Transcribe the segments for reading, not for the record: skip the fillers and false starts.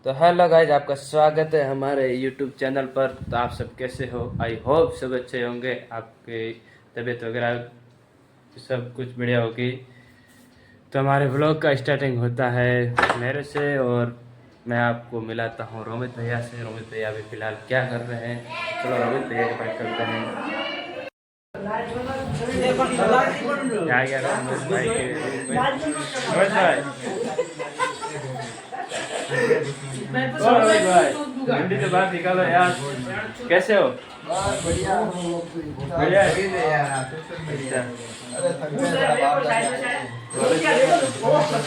तो hello guys, आपका स्वागत है हमारे यूट्यूब चैनल पर। तो आप सब कैसे हो? आई होप सब अच्छे होंगे, आपके तबीयत वगैरह सब कुछ बढ़िया होगी। तो हमारे व्लॉग का स्टार्टिंग होता है मेरे से, और मैं आपको मिलाता हूँ रोमित भैया से। रोमित भैया अभी फ़िलहाल क्या कर रहे हैं, चलो रोमित भैया के पास चलते हैं। क्या गया रोमित भाई के रोमित भाई हिंदी से बात निकालो यार, कैसे हो? बढ़िया बढ़िया अच्छा,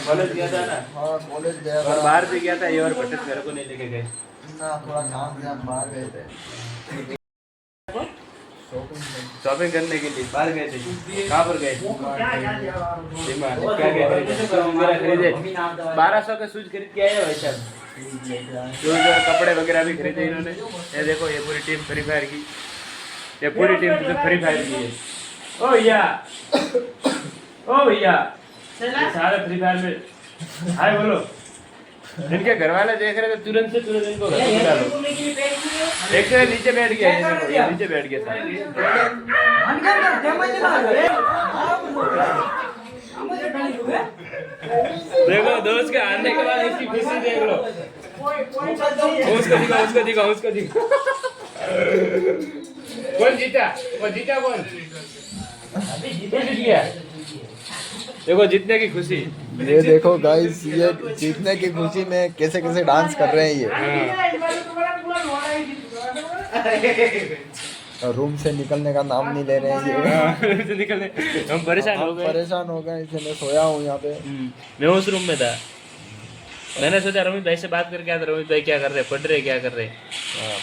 कॉलेज गया था ना? हाँ कॉलेज गया और था बाहर भी गया था ये, और बटन मेरे को नहीं लेके गए ना, थोड़ा काम से हम बाहर गए थे शॉपिंग करने के लिए। बाहर गए थे? कहाँ पर गए? क्या खरीदे? 1200 के शूज खरीद के आए भाई साहब। शूज और कपड़े वगैरह भी खरीदे इन्होंने। ये देखो, ये पूरी टीम फ्री फायर की, ये पूरी टीम तो फ्री फायर की है। ओ भैया, ओ भैया, ये सारे फ्री फायर में हाय बोलो। इनके घर वाले देख रहे थे, तुरंत से तुरंत इनको घर में डालो। एक तो नीचे बैठ गया, ये देखो, ये नीचे बैठ गया सारे। देखो दोस्त के आने के बाद इसकी खुशी देख लो। उसको दिखाओ। कौन जीता? वो जीता कौन? तू जीत गया। देखो जीतने की खुशी। ये देखो गाइस, ये जीतने की खुशी में कैसे कैसे डांस कर रहे हैं ये। रूम से निकलने का नाम नहीं ले रहे हैं ये। निकलने हम परेशान हो गए। इसलिए मैं सोया हूँ यहाँ पे। मैं उस रूम में था। मैंने सोचा रोमित भाई से बात करके आता, रोमित भाई क्या कर रहे हैं, पढ़ रहे क्या कर रहे हैं।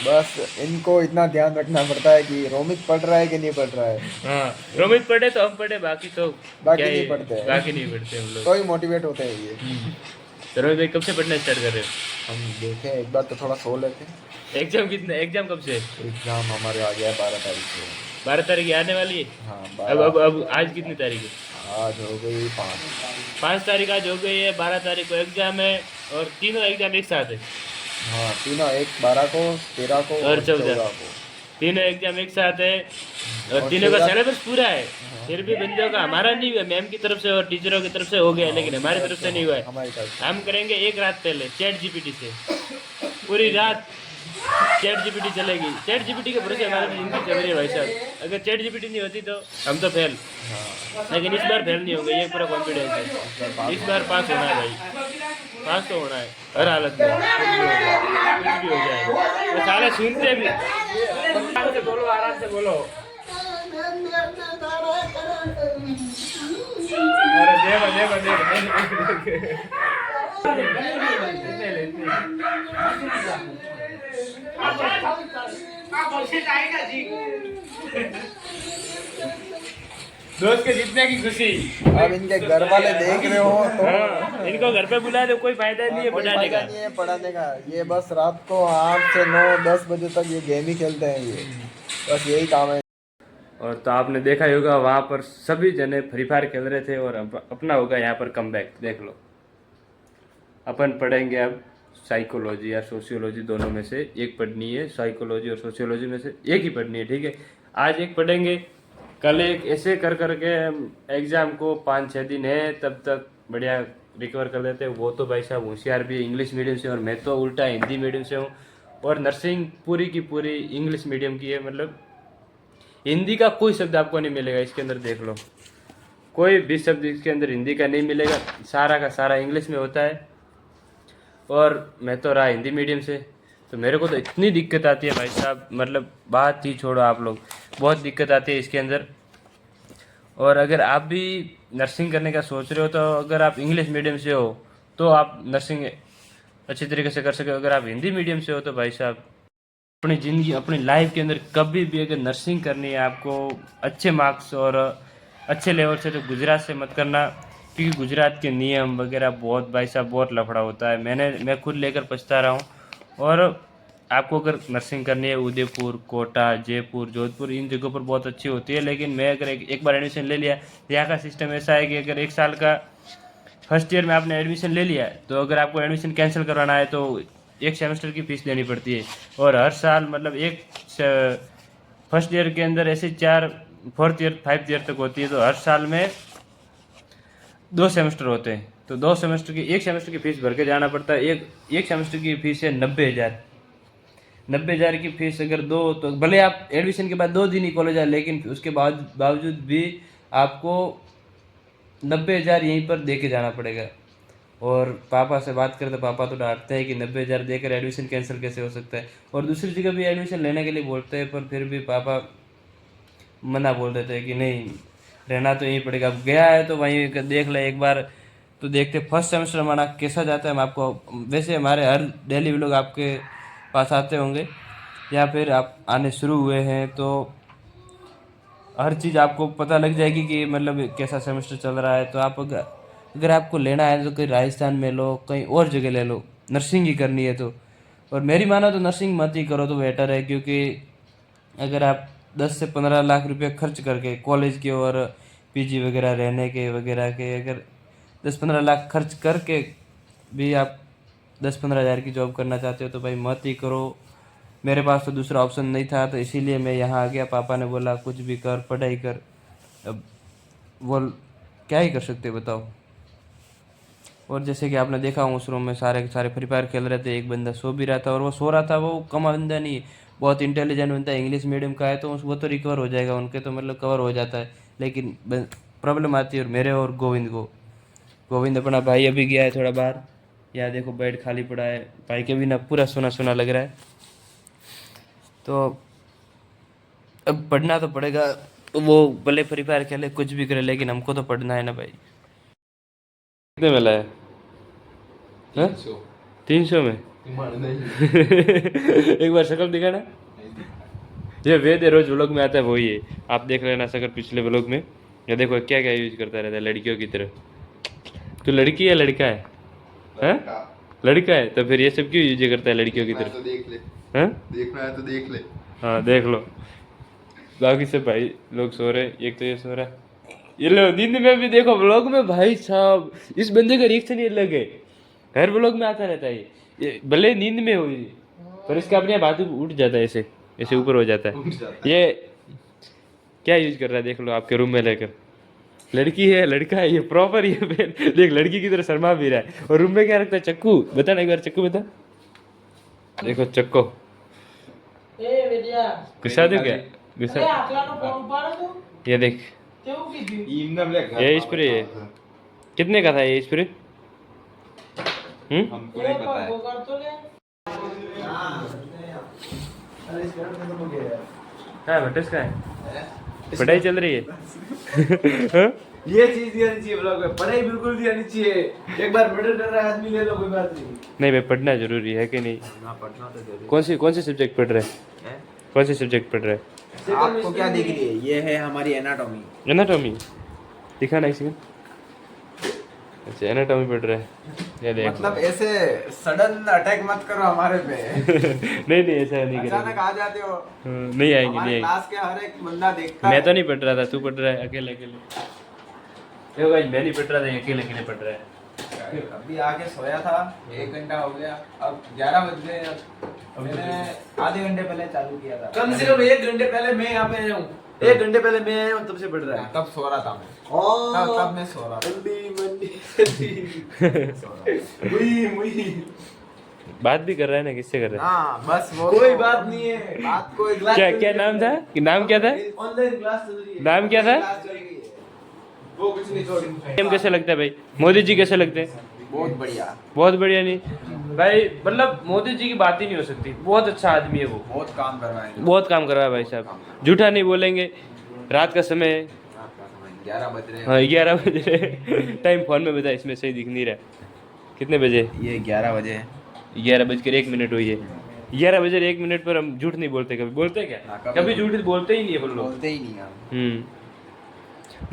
बस इनको इतना ध्यान रखना पड़ता है कि रोमित पढ़ रहा है कि नहीं पढ़ रहा है। हाँ, रोमित पढ़े तो हम पढ़े, बाकी तो बाकी क्या नहीं पढ़ते हैं। बाकी नहीं पढ़ते हम लोग। तो ही मोटिवेट होते हैं ये। तो रोमित भाई कब से पढ़ना स्टार्ट कर रहे हो? हम देखें एक बार तो थोड़ा सो लेते हैं। एग्जाम कब से? एग्जाम हमारे आ गया है 12 तारीख से। 12 तारीख आने वाली है। हाँ अब आज कितनी तारीख है? आज हो गई 5 तारीख आज हो गई है। 12 तारीख को एग्जाम है, और तीनों एग्जाम एक साथ है। हाँ तीनों, एक 12 को, 13 को और 14 को। तीनों एग्जाम एक साथ है, और तीनों का सिलेबस पूरा है। फिर भी बंदों का, हमारा नहीं हुआ, मैम की तरफ से और टीचरों की तरफ से हो गया, लेकिन हमारी तरफ से नहीं हुआ है। हमारी तरफ हम करेंगे एक रात पहले चैट जीपीटी से, पूरी रात चैट जीपीटी चलेगी। चैट जीपीटी के भरोसे हमारी जिंदगी चल रही है भाई साहब। अगर चैट जीपीटी नहीं होती तो हम तो फेल, लेकिन इस बार फेल नहीं होंगे, ये पूरा कॉन्फिडेंस है। इस बार पास होना है भाई, पास तो होना है हर हालत में, कुछ भी हो जाए। तो सारे सुनते भी। आराम से बोलो, आराम से बोलो। अरे देखो। दोस्त के जीतने की खुशी। अब इनके घर वाले देख रहे हो तो हाँ, इनको घर पे बुला दो, कोई फायदा नहीं है कोई पढ़ाने फायदा का। नहीं है पढ़ाने का। ये बस रात को 8 से 9 10 बजे तक ये गेम ही खेलते हैं ये, बस यही काम है। और तो आपने देखा ही होगा, वहाँ पर सभी जने फ्री फायर खेल रहे थे, और अपना होगा यहाँ पर कमबैक। देख लो, अपन पढ़ेंगे अब साइकोलॉजी या सोशियोलॉजी, दोनों में से एक पढ़नी है। साइकोलॉजी और सोशियोलॉजी में से एक ही पढ़नी है, ठीक है। आज एक पढ़ेंगे, कल एक, ऐसे कर करके एग्ज़ाम को 5-6 दिन है, तब तक बढ़िया रिकवर कर लेते हैं। वो तो भाई साहब होशियार भी है, इंग्लिश मीडियम से, और मैं तो उल्टा हिंदी मीडियम से हूँ। और नर्सिंग पूरी की पूरी इंग्लिश मीडियम की है, मतलब हिंदी का कोई शब्द आपको नहीं मिलेगा इसके अंदर। देख लो, कोई भी शब्द इसके अंदर हिंदी का नहीं मिलेगा, सारा का सारा इंग्लिश में होता है। और मैं तो रहा हिंदी मीडियम से, तो मेरे को तो इतनी दिक्कत आती है भाई साहब, मतलब बात ही छोड़ो आप लोग, बहुत दिक्कत आती है इसके अंदर। और अगर आप भी नर्सिंग करने का सोच रहे हो, तो अगर आप इंग्लिश मीडियम से हो तो आप नर्सिंग अच्छी तरीके से कर सके। अगर आप हिंदी मीडियम से हो तो भाई साहब, अपनी ज़िंदगी, अपनी लाइफ के अंदर कभी भी अगर नर्सिंग करनी है आपको अच्छे मार्क्स और अच्छे लेवल से, तो गुजरात से मत करना, क्योंकि गुजरात के नियम वगैरह बहुत भाई साहब बहुत लफड़ा होता है। मैं खुद लेकर पछता रहा हूँ। और आपको अगर नर्सिंग करनी है, उदयपुर, कोटा, जयपुर, जोधपुर, इन जगहों पर बहुत अच्छी होती है। लेकिन मैं अगर एक बार एडमिशन ले लिया, यहाँ का सिस्टम ऐसा है कि अगर 1 साल का फर्स्ट ईयर में आपने एडमिशन ले लिया है, तो अगर आपको एडमिशन कैंसिल करवाना है तो एक सेमेस्टर की फीस देनी पड़ती है। और हर साल मतलब फर्स्ट ईयर के अंदर ऐसे 4 4th ईयर 5th ईयर तक होती है, तो हर साल में 2 सेमेस्टर होते हैं। तो 2 सेमेस्टर की, एक सेमेस्टर की फीस भर के जाना पड़ता है। एक सेमेस्टर की फीस है 90,000। 90,000 की फीस अगर दो, तो भले आप एडमिशन के बाद 2 दिन ही कॉलेज आए, लेकिन उसके बावजूद भी आपको 90,000 यहीं पर दे के जाना पड़ेगा। और पापा से बात करें तो पापा तो डांटते हैं कि 90,000 देकर एडमिशन कैंसिल कैसे हो सकता है। और दूसरी जगह भी एडमिशन लेने के लिए बोलते हैं, पर फिर भी पापा मना बोल देते हैं कि नहीं, रहना तो यहीं पड़ेगा। अब गया है तो वहीं देख ले एक बार, तो देखते फर्स्ट सेमेस्टर हमारा कैसा जाता है। हम आपको, वैसे हमारे हर डेली व्लॉग आपके पास आते होंगे, या फिर आप आने शुरू हुए हैं तो हर चीज़ आपको पता लग जाएगी कि मतलब कैसा सेमेस्टर चल रहा है। तो आप अगर आपको लेना है तो कहीं राजस्थान में लो, कहीं और जगह ले लो, नर्सिंग ही करनी है तो। और मेरी मानो तो नर्सिंग मत ही करो तो बेटर है, क्योंकि अगर आप 10 से 15 लाख रुपए खर्च करके कॉलेज के और पीजी वगैरह रहने के वगैरह के, अगर 10-15 लाख खर्च करके भी आप 10-15 हज़ार की जॉब करना चाहते हो तो भाई मत ही करो। मेरे पास तो दूसरा ऑप्शन नहीं था, तो इसीलिए मैं यहाँ आ गया। पापा ने बोला कुछ भी कर, पढ़ाई कर। अब वो क्या ही कर सकते बताओ। और जैसे कि आपने देखा उस रूम में सारे के सारे फ्री फायर खेल रहे थे, एक बंदा सो भी रहा था। और वो सो रहा था, वो कम बंदा नहीं, बहुत इंटेलिजेंट बंदा, इंग्लिश मीडियम का है, तो वो तो रिकवर हो जाएगा, उनके तो मतलब कवर हो जाता है। लेकिन प्रॉब्लम आती है और मेरे और गोविंद को। गोविंद अपना भाई अभी गया है थोड़ा बाहर, यहाँ देखो बेड खाली पड़ा है, भाई के भी ना पूरा सोना सोना लग रहा है। तो अब पढ़ना तो पड़ेगा, वो भले फ्री फायर खेले कुछ भी करे, लेकिन हमको तो पढ़ना है ना भाई। कितने में लाया? 300 में? एक बार शक्ल दिखाना। ये वेद है, रोज व्लॉग में आता है, वही है। आप देख लेना शक्ल पिछले व्लॉग में। या देखो क्या क्या यूज करता रहता है लड़कियों की तरह। तो लड़की है लड़का है? लड़का है तो फिर ये सब क्यों यूज करता है लड़कियों की तरह? देख ले, देखना है तो देख ले। हाँ देख लो। बाकी सब भाई लोग सो रहे, एक तो ये सो रहा है। ये लो नींद में भी देखो व्लॉग में, भाई साहब इस बंदे का रिएक्शन ये अलग है, हर व्लॉग में आता रहता है ये भले नींद में हुई, पर इसका अपने बात उठ जाता है, ऐसे ऐसे ऊपर हो जाता है। ये क्या यूज कर रहा है देख लो, आपके रूम में लेकर। लड़की है लड़का है, ये प्रॉपर ये देख लड़की की तरह शर्मा भी रहा है। और रूम में क्या रखता है? चक्कू। बता ना एक बार, चक्कू बता। देखो चक्को, गुस्सा दो क्या? गुस्सा। ये देख, ये स्प्रे है, कितने का था ये स्प्रे? हमको नहीं पता है बटस का है, पढ़ाई चल रही है। ये चीज नहीं आनी चाहिए ब्लॉग में, पढ़ाई बिल्कुल नहीं आनी चाहिए। एक बार मर्डर कर रहा है आदमी, ले लो कोई बात नहीं भाई पढ़ना जरूरी है कि नहीं? पढ़ना तो जरूरी। कौन सी सब्जेक्ट पढ़ रहे हैं? कौन सी सब्जेक्ट पढ़ रहे हैं? आपको क्या दिख रही है? ये है हमारी एनाटॉमी। एनाटॉमी दिखाना एक सेकंड। अच्छा एनाटॉमी पढ़ रहे हैं, ये देख। मतलब ऐसे सडन अटैक मत करो हमारे पे। नहीं ऐसा नहीं करेंगे, अचानक आ जाते हो। नहीं आएंगे, नहीं आएंगे। क्लास के हर एक बंदा देखता है। मैं तो नहीं पढ़ रहा था, तू पढ़ रहा है अकेले अकेले। देखो भाई मैं नहीं पढ़ रहा था, ये अकेले अकेले पढ़ रहा है। अभी आके सोया था, 1 घंटा हो गया, अब 11 बज गए। मैंने आधे घंटे पहले चालू किया था। कम से कम 1 घंटे पहले मैं यहाँ पे आया हूँ। 1 घंटे पहले मैं आया हूँ, तब से पढ़ रहा है। तब सो रहा था मैं। तब मैं सो रहा था। बात भी कर रहा है ना, किससे कर रहा है? हाँ बस वो कोई तो- बात नहीं है। बात कोई क्या क्या नाम था? कि नाम क्या था? ऑनलाइन क्लास चल रही है। नाम क्या था? क्लास चल रही है। वो कुछ नहीं छोड़। पीएम कैसे लगता है भाई? मोदी जी कैसे लगते हैं? बहुत बढ़िया, बहुत बढ़िया। नहीं भाई मतलब मोदी जी की बात ही नहीं हो सकती, बहुत अच्छा आदमी है वो, बहुत काम करवाएंगे। बहुत काम कर रहा है भाई साहब, झूठा नहीं बोलेंगे। रात का समय है, 11 बज रहे हैं। हाँ 11 बज रहे। टाइम फोन में बता, इसमें सही दिख नहीं रहा। कितने बजे? ये 11 बजे है। 11:01 हुई है। 11:01 पर हम झूठ नहीं बोलते, कभी बोलते हैं क्या? हाँ, कभी झूठ बोलते ही नहीं है अपन लोग। बोलते ही नहीं हम।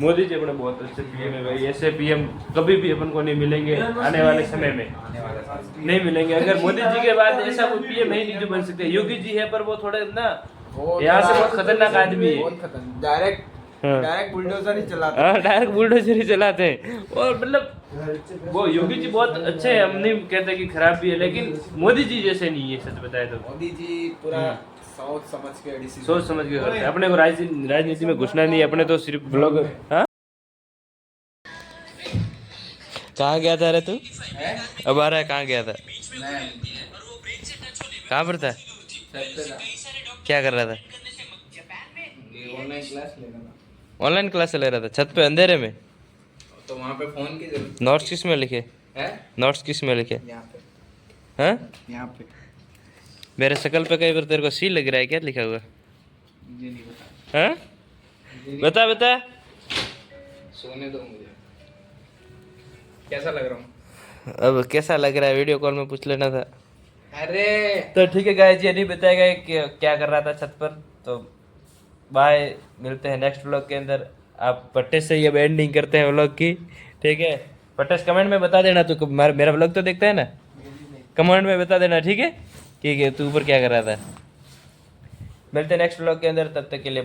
मोदी जी अपना बहुत अच्छे पीएम है भाई, ऐसे पीएम कभी भी अपन को नहीं मिलेंगे आने वाले समय में, आने वाले साल में। नहीं मिलेंगे। अगर मोदी जी के बाद ऐसा कोई पीएम है नहीं जो बन सकते। योगी जी है पर वो थोड़े ना, वो यहाँ से थोड़ा- बहुत खतरनाक आदमी है। बहुत खतरनाक, डायरेक्ट हाँ। डायरेक्ट बुलडोजर ही चलाते हाँ डायरेक्ट बुलडोजर ही चलाते हैं। और मतलब वो योगी जी बहुत अच्छे हैं, हम नहीं कहते कि खराब भी है, लेकिन मोदी जी जैसे नहीं है सच बताए तो। मोदी जी पूरा सोच समझ के डिसीजन सोच समझ के करते हैं, अपने को राजनीति में घुसना नहीं है, अपने तो सिर्फ ब्लॉग। हाँ कहाँ गया था रे तू? है। अब आ रहा है, कहाँ गया था? मैं कहाँ पर था? छत पे था, क्या कर रहा था? ये ऑनलाइन क्लास लेना था। ऑनलाइन क्लास ले रहा था छत पे अंधेरे में? तो वहाँ पे फोन की जरूरत नोट्स किस में लिखे? है। नोट्स किस में लिखे? यहाँ पे, हाँ यहाँ पे मेरे शकल पे कई बार तेरे को सी लग रहा है, क्या लिखा हुआ? मुझे नहीं पता। हाँ बता बता। सोने दो मुझे, कैसा लग रहा हूँ? अब कैसा लग रहा है वीडियो कॉल में पूछ लेना था। अरे तो ठीक है गाइस, ये नहीं बताएगा कि क्या कर रहा था छत पर। तो बाय, मिलते हैं नेक्स्ट व्लॉग के अंदर। आप पट्टेस से ही अब एंडिंग करते हैं व्लॉग की, ठीक है? पट्टेस कमेंट में बता देना, तू मेरा व्लॉग तो देखता है ना, कमेंट में बता देना, ठीक है? ठीक है, तू ऊपर क्या कर रहा था। मिलते हैं नेक्स्ट व्लॉग के अंदर, तब तक के लिए